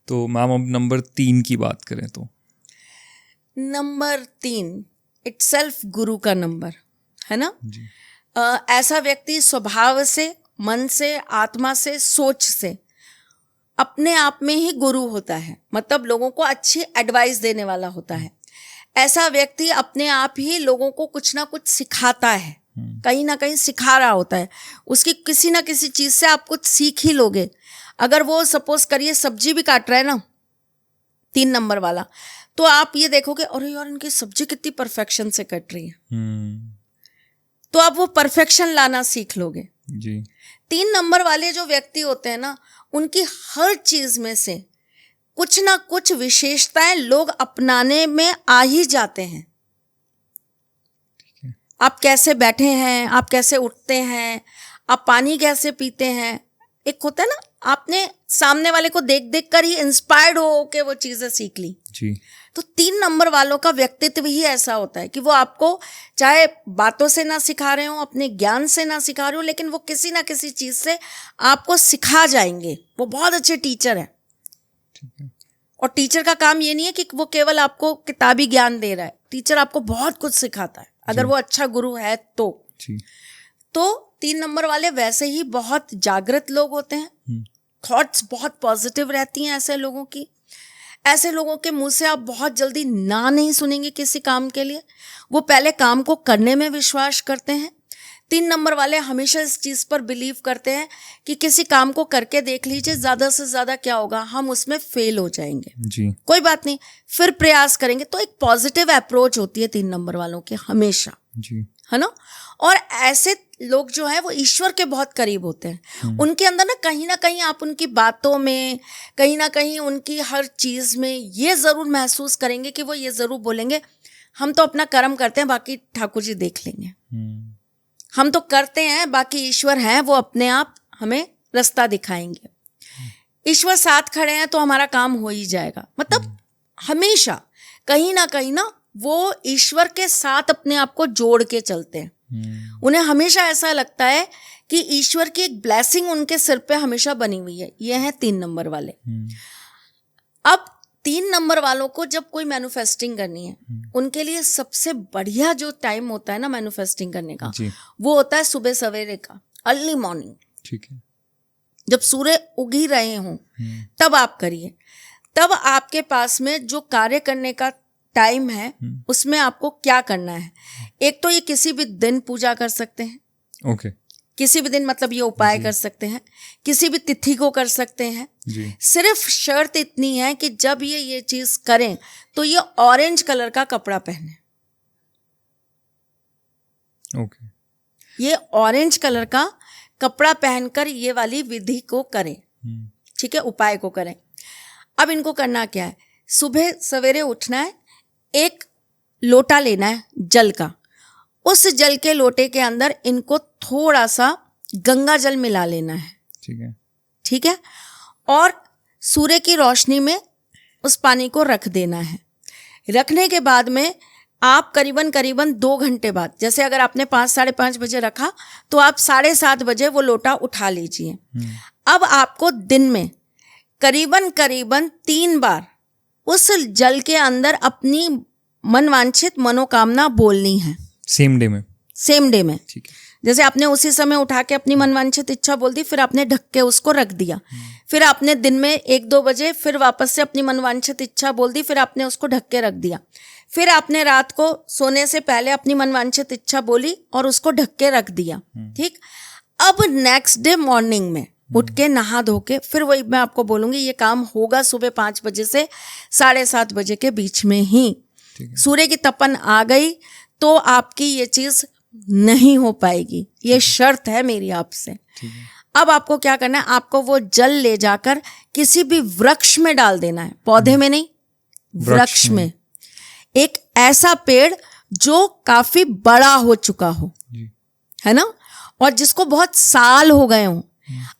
तो मैम अब नंबर 3 की बात करें तो नंबर 3 इटसेल्फ गुरु का नंबर है ना जी। ऐसा व्यक्ति स्वभाव से, मन से, आत्मा से, सोच से अपने आप में ही गुरु होता है, मतलब लोगों को अच्छी एडवाइस देने वाला होता है। ऐसा व्यक्ति अपने आप ही लोगों को कुछ ना कुछ सिखाता है, कहीं ना कहीं सिखा रहा होता है। उसकी किसी ना किसी चीज से आप कुछ सीख ही लोगे। अगर वो सपोज करिए सब्जी भी काट रहा है ना 3 नंबर वाला, तो आप ये देखोगे अरे यार इनकी सब्जी कितनी परफेक्शन से कट रही है, तो आप वो परफेक्शन लाना सीख लोगे जी। 3 नंबर वाले जो व्यक्ति होते हैं ना, उनकी हर चीज में से कुछ ना कुछ विशेषताएं लोग अपनाने में आ ही जाते हैं। आप कैसे बैठे हैं, आप कैसे उठते हैं, आप पानी कैसे पीते हैं, एक होता है ना, आपने सामने वाले को देख देख कर ही इंस्पायर्ड हो के वो चीजें सीख ली जी। तो 3 नंबर वालों का व्यक्तित्व ही ऐसा होता है कि वो आपको चाहे बातों से ना सिखा रहे हो, अपने ज्ञान से ना सिखा रहे हो, लेकिन वो किसी ना किसी चीज से आपको सिखा जाएंगे। वो बहुत अच्छे टीचर है। और टीचर का काम ये नहीं है कि वो केवल आपको किताबी ज्ञान दे रहा है, टीचर आपको बहुत कुछ सिखाता है अगर वो अच्छा गुरु है तो। तो 3 नंबर वाले वैसे ही बहुत जागृत लोग होते हैं, थॉट्स बहुत पॉजिटिव रहती हैं ऐसे लोगों की। ऐसे लोगों के मुंह से आप बहुत जल्दी ना नहीं सुनेंगे किसी काम के लिए। वो पहले काम को करने में विश्वास करते हैं। 3 नंबर वाले हमेशा इस चीज पर बिलीव करते हैं कि किसी काम को करके देख लीजिए, ज्यादा से ज्यादा क्या होगा, हम उसमें फेल हो जाएंगे जी। कोई बात नहीं, फिर प्रयास करेंगे। तो एक पॉजिटिव अप्रोच होती है 3 नंबर वालों की हमेशा जी। है ना। और ऐसे लोग जो है वो ईश्वर के बहुत करीब होते हैं। उनके अंदर ना कहीं आप उनकी बातों में, कहीं ना कहीं उनकी हर चीज में ये जरूर महसूस करेंगे कि वो ये जरूर बोलेंगे, हम तो अपना कर्म करते हैं, बाकी ठाकुर जी देख लेंगे। हम तो करते हैं, बाकी ईश्वर हैं, वो अपने आप हमें रास्ता दिखाएंगे। ईश्वर साथ खड़े हैं तो हमारा काम हो ही जाएगा। मतलब हमेशा कहीं ना वो ईश्वर के साथ अपने आप को जोड़ के चलते हैं। उन्हें हमेशा ऐसा लगता है कि ईश्वर की एक ब्लेसिंग उनके सिर पे हमेशा बनी हुई है। ये है 3 नंबर वाले। अब 3 नंबर वालों को जब कोई मैनिफेस्टिंग करनी है, उनके लिए सबसे बढ़िया जो टाइम होता है ना मैनिफेस्टिंग करने का, वो होता है सुबह सवेरे का, अर्ली मॉर्निंग। ठीक है। जब सूर्य उग ही रहे हों तब आप करिए। तब आपके पास में जो कार्य करने का टाइम है उसमें आपको क्या करना है, एक तो ये किसी भी दिन पूजा कर सकते हैं। ओके। किसी भी दिन, मतलब ये उपाय कर सकते हैं, किसी भी तिथि को कर सकते हैं जी। सिर्फ शर्त इतनी है कि जब ये चीज करें तो ये ऑरेंज कलर का कपड़ा पहने। ओके। ये ऑरेंज कलर का कपड़ा पहनकर ये वाली विधि को करें। ठीक है, उपाय को करें। अब इनको करना क्या है, सुबह सवेरे उठना है, एक लोटा लेना है जल का, उस जल के लोटे के अंदर इनको थोड़ा सा गंगा जल मिला लेना है। ठीक है। ठीक है, और सूर्य की रोशनी में उस पानी को रख देना है। रखने के बाद में आप करीबन 2 घंटे बाद, जैसे अगर आपने 5 साढ़े 5 बजे रखा तो आप 7:30 बजे वो लोटा उठा लीजिए। अब आपको दिन में करीबन 3 बार उस जल के अंदर अपनी मनवांछित मनोकामना बोलनी है। सेम डे में। ठीक है। जैसे आपने उसी समय उठा के अपनी मनवांछित इच्छा बोल दी, फिर आपने ढक के उसको रख दिया, फिर आपने दिन में 1-2 बजे फिर वापस से अपनी मनवांछित इच्छा बोल दी, फिर आपने उसको ढक के रख दिया, फिर आपने रात को सोने से पहले अपनी मनवांछित इच्छा बोली और उसको ढक के रख दिया। ठीक, अब नेक्स्ट डे मॉर्निंग में उठ के नहा धो के फिर वही मैं आपको बोलूंगी, ये काम होगा सुबह 5 बजे से 7:30 बजे के बीच में ही। सूर्य की तपन आ गई तो आपकी ये चीज नहीं हो पाएगी, ये शर्त है मेरी आपसे। अब आपको क्या करना है, आपको वो जल ले जाकर किसी भी वृक्ष में डाल देना है, पौधे में नहीं, वृक्ष में। एक ऐसा पेड़ जो काफी बड़ा हो चुका हो, है ना, और जिसको बहुत साल हो गए हों।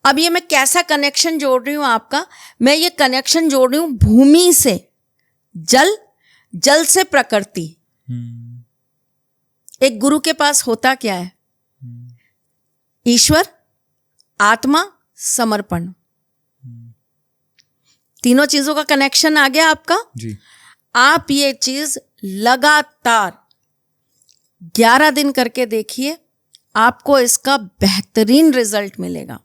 अब ये मैं कैसा कनेक्शन जोड़ रही हूं आपका, मैं ये कनेक्शन जोड़ रही हूं भूमि से जल, जल से प्रकृति। एक गुरु के पास होता क्या है, ईश्वर, आत्मा, समर्पण। तीनों चीजों का कनेक्शन आ गया आपका। जी। आप ये चीज लगातार 11 दिन करके देखिए, आपको इसका बेहतरीन रिजल्ट मिलेगा।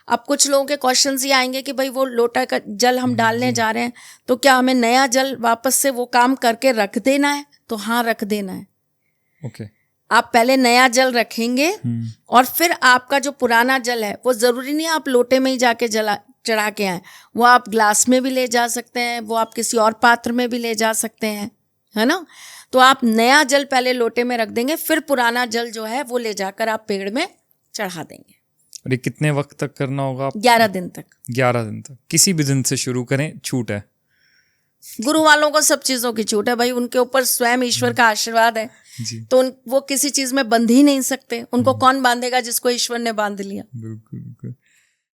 अब कुछ लोगों के क्वेश्चंस ये आएंगे कि भाई वो लोटा का जल हम डालने जा रहे हैं तो क्या हमें नया जल वापस से वो काम करके रख देना है? तो हाँ, रख देना है। ओके। आप पहले नया जल रखेंगे और फिर आपका जो पुराना जल है वो जरूरी नहीं आप लोटे में ही जाके चढ़ा के आए, वो आप ग्लास में भी ले जा सकते हैं, वो आप किसी और पात्र में भी ले जा सकते हैं, है ना। तो आप नया जल पहले लोटे में रख देंगे, फिर पुराना जल जो है वो ले जाकर आप पेड़ में चढ़ा देंगे। और ये कितने वक्त तक करना होगा? 11 दिन तक। 11 दिन तक। किसी भी दिन से शुरू करें, छूट है? गुरु वालों को सब चीजों की छूट है भाई, उनके ऊपर स्वयं ईश्वर का आशीर्वाद है जी। तो वो किसी चीज में बंध ही नहीं सकते। उनको कौन बांधेगा जिसको ईश्वर ने बांध लिया। बिल्कुल बिल्कुल।